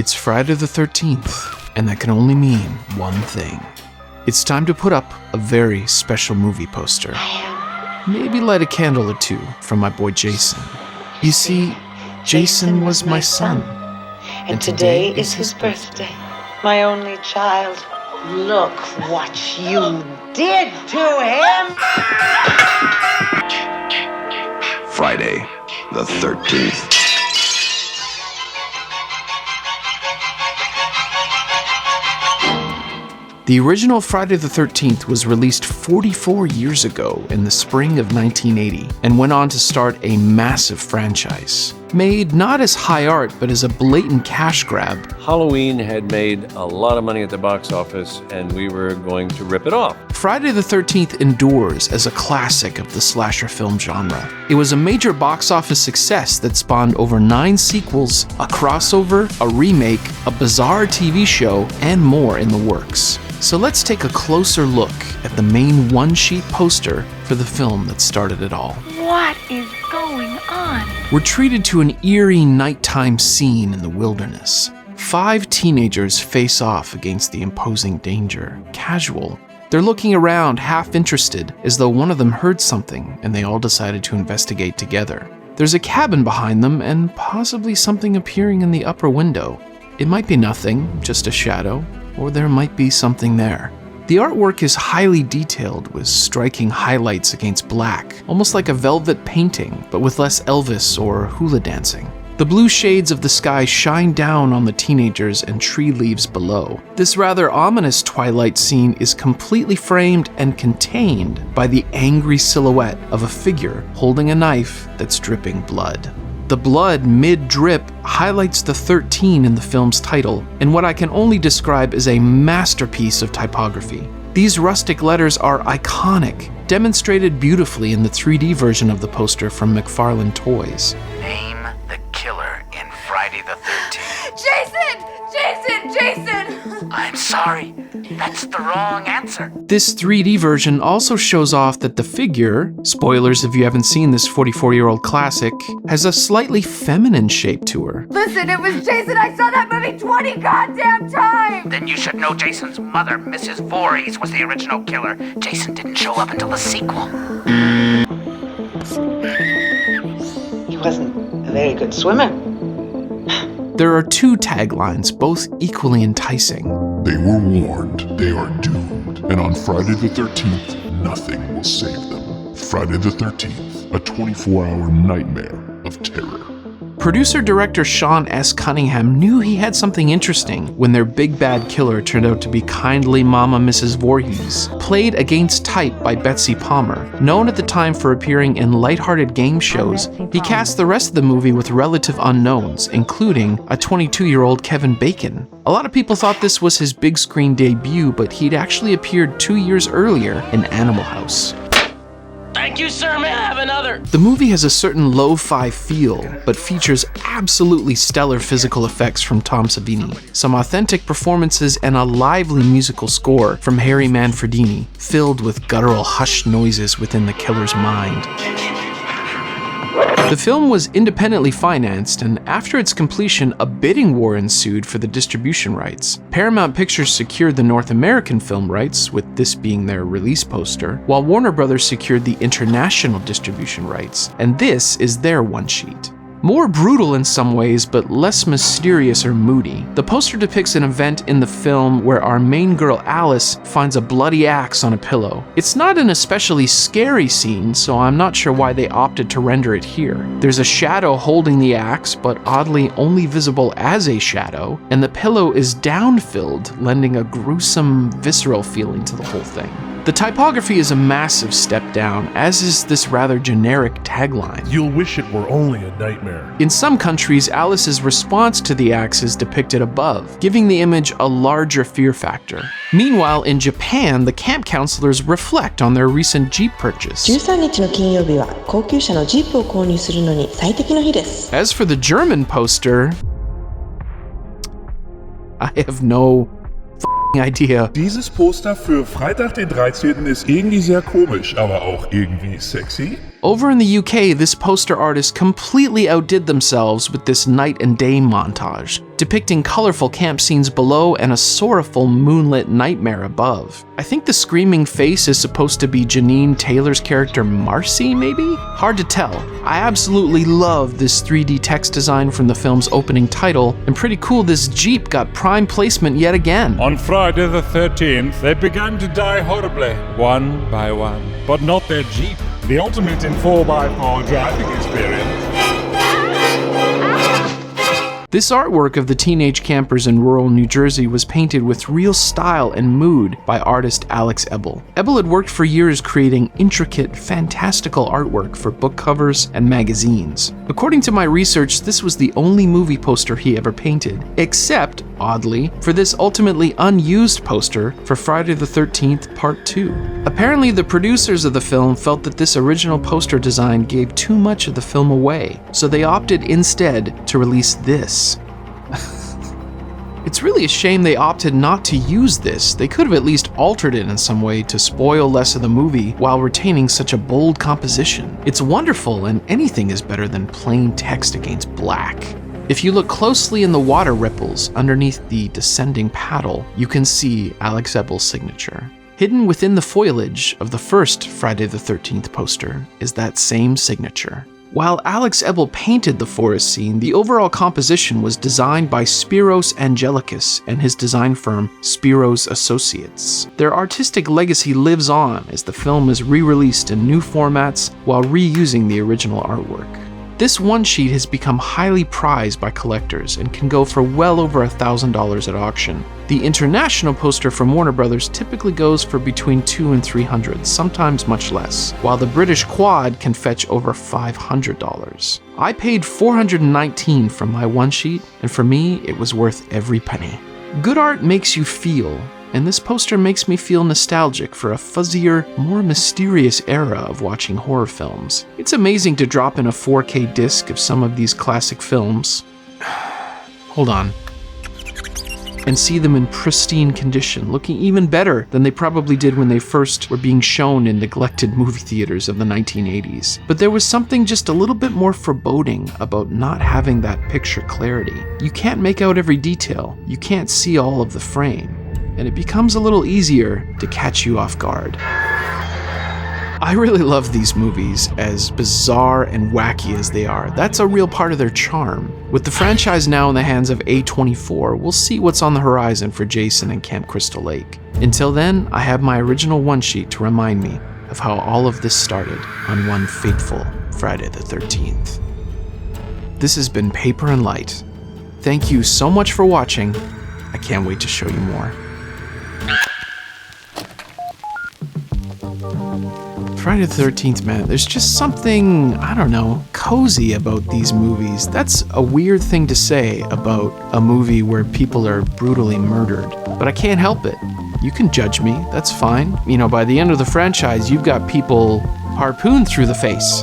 It's Friday the 13th, and that can only mean one thing. It's time to put up a very special movie poster. Maybe light a candle or two for my boy Jason. You see, Jason was my son. And today is his birthday. My only child. Look what you did to him! Friday the 13th. The original Friday the 13th was released 44 years ago in the spring of 1980 and went on to start a massive franchise. Made not as high art, but as a blatant cash grab. Halloween had made a lot of money at the box office, and we were going to rip it off. Friday the 13th endures as a classic of the slasher film genre. It was a major box office success that spawned over 9 sequels, a crossover, a remake, a bizarre TV show, and more in the works. So let's take a closer look at the main one-sheet poster for the film that started it all. What is going on? We're treated to an eerie nighttime scene in the wilderness. 5 teenagers face off against the imposing danger. Casual. They're looking around, half interested, as though one of them heard something and they all decided to investigate together. There's a cabin behind them and possibly something appearing in the upper window. It might be nothing, just a shadow, or there might be something there. The artwork is highly detailed with striking highlights against black, almost like a velvet painting, but with less Elvis or hula dancing. The blue shades of the sky shine down on the teenagers and tree leaves below. This rather ominous twilight scene is completely framed and contained by the angry silhouette of a figure holding a knife that's dripping blood. The blood mid-drip highlights the 13 in the film's title, and what I can only describe as a masterpiece of typography. These rustic letters are iconic, demonstrated beautifully in the 3D version of the poster from McFarlane Toys. Name the killer in Friday the 13th. Jason! Jason! Jason! I'm sorry, that's the wrong answer. This 3D version also shows off that the figure, spoilers if you haven't seen this 44-year-old classic, has a slightly feminine shape to her. Listen, it was Jason. I saw that movie 20 goddamn times! Then you should know Jason's mother, Mrs. Voorhees, was the original killer. Jason didn't show up until the sequel. He wasn't a very good swimmer. There are 2 taglines, both equally enticing. They were warned, they are doomed, and on Friday the 13th, nothing will save them. Friday the 13th, a 24-hour nightmare of terror. Producer-director Sean S. Cunningham knew he had something interesting when their big bad killer turned out to be kindly Mama Mrs. Voorhees, played against type by Betsy Palmer. Known at the time for appearing in lighthearted game shows, he cast the rest of the movie with relative unknowns, including a 22-year-old Kevin Bacon. A lot of people thought this was his big screen debut, but he'd actually appeared 2 years earlier in Animal House. Thank you, sir. May I have another? The movie has a certain lo-fi feel, but features absolutely stellar physical effects from Tom Savini, some authentic performances, and a lively musical score from Harry Manfredini, filled with guttural hushed noises within the killer's mind. The film was independently financed, and after its completion, a bidding war ensued for the distribution rights. Paramount Pictures secured the North American film rights, with this being their release poster, while Warner Brothers secured the international distribution rights, and this is their one-sheet. More brutal in some ways, but less mysterious or moody. The poster depicts an event in the film where our main girl Alice finds a bloody axe on a pillow. It's not an especially scary scene, so I'm not sure why they opted to render it here. There's a shadow holding the axe, but oddly only visible as a shadow, and the pillow is down-filled, lending a gruesome, visceral feeling to the whole thing. The typography is a massive step down, as is this rather generic tagline. You'll wish it were only a nightmare. In some countries, Alice's response to the axe is depicted above, giving the image a larger fear factor. Meanwhile, in Japan, the camp counselors reflect on their recent Jeep purchase. 13日の金曜日は高級車のジープを購入するのに最適の日です。 As for the German poster, I have no idea. Dieses Poster für Freitag den 13. ist irgendwie sehr komisch, aber auch irgendwie sexy. Over in the UK, this poster artist completely outdid themselves with this night and day montage, depicting colorful camp scenes below and a sorrowful moonlit nightmare above. I think the screaming face is supposed to be Janine Taylor's character Marcy, maybe? Hard to tell. I absolutely love this 3D text design from the film's opening title, and pretty cool this Jeep got prime placement yet again. On Friday the 13th, they began to die horribly, one by one. But not their Jeep. The ultimate in 4x4 driving experience. This artwork of the teenage campers in rural New Jersey was painted with real style and mood by artist Alex Ebel. Ebel had worked for years creating intricate, fantastical artwork for book covers and magazines. According to my research, this was the only movie poster he ever painted, except, oddly, for this ultimately unused poster for Friday the 13th Part 2. Apparently, the producers of the film felt that this original poster design gave too much of the film away, so they opted instead to release this. It's really a shame they opted not to use this. They could have at least altered it in some way to spoil less of the movie while retaining such a bold composition. It's wonderful, and anything is better than plain text against black. If you look closely in the water ripples underneath the descending paddle, you can see Alex Ebel's signature. Hidden within the foliage of the first Friday the 13th poster is that same signature. While Alex Ebel painted the forest scene, the overall composition was designed by Spiros Angelicus and his design firm Spiros Associates. Their artistic legacy lives on as the film is re-released in new formats while reusing the original artwork. This one sheet has become highly prized by collectors and can go for well over $1,000 at auction. The international poster from Warner Brothers typically goes for between $200 and $300, sometimes much less, while the British quad can fetch over $500. I paid $419 for my one sheet, and for me, it was worth every penny. Good art makes you feel, and this poster makes me feel nostalgic for a fuzzier, more mysterious era of watching horror films. It's amazing to drop in a 4K disc of some of these classic films. Hold on. And see them in pristine condition, looking even better than they probably did when they first were being shown in neglected movie theaters of the 1980s. But there was something just a little bit more foreboding about not having that picture clarity. You can't make out every detail, you can't see all of the frame, and it becomes a little easier to catch you off guard. I really love these movies, as bizarre and wacky as they are. That's a real part of their charm. With the franchise now in the hands of A24, we'll see what's on the horizon for Jason and Camp Crystal Lake. Until then, I have my original one sheet to remind me of how all of this started on one fateful Friday the 13th. This has been Paper and Light. Thank you so much for watching. I can't wait to show you more. Friday the 13th, man, there's just something, I don't know, cozy about these movies. That's a weird thing to say about a movie where people are brutally murdered, but I can't help it. You can judge me, that's fine. You know, by the end of the franchise, you've got people harpooned through the face.